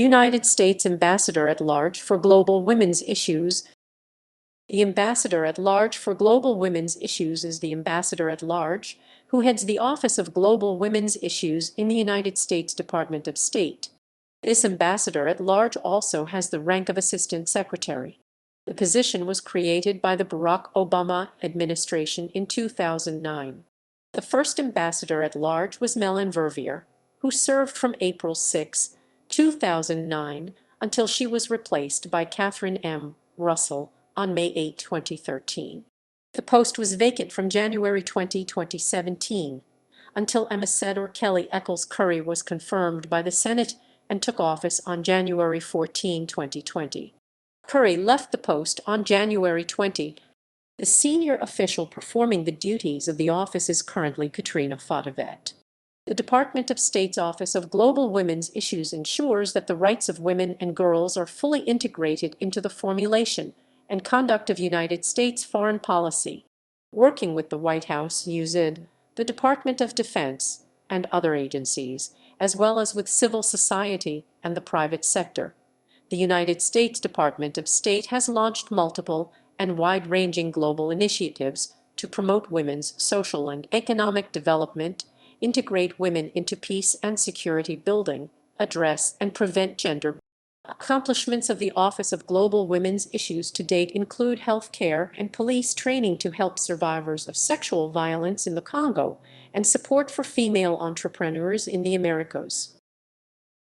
United States Ambassador at Large for Global Women's Issues. The Ambassador at Large for Global Women's Issues is the Ambassador at Large who heads the Office of Global Women's Issues in the United States Department of State. This Ambassador at Large also has the rank of Assistant Secretary. The position was created by the Barack Obama administration in 2009. The first Ambassador at Large was Melanne Verveer, who served from April 6, 2009 until she was replaced by Catherine M. Russell on May 8, 2013. The post was vacant from January 20, 2017, until Amassador Kelley Eckels Currie was confirmed by the Senate and took office on January 14, 2020. Currie left the post on January 20. The senior official performing the duties of the office is currently Katrina Fotovat. The Department of State's Office of Global Women's Issues ensures that the rights of women and girls are fully integrated into the formulation and conduct of United States foreign policy, working with the White House, USAID, the Department of Defense, and other agencies, as well as with civil society and the private sector. The United States Department of State has launched multiple and wide-ranging global initiatives to promote women's social and economic development, integrate women into peace and security building, address and prevent gender. Accomplishments of the Office of Global Women's Issues to date include health care and police training to help survivors of sexual violence in the Congo and support for female entrepreneurs in the Americas.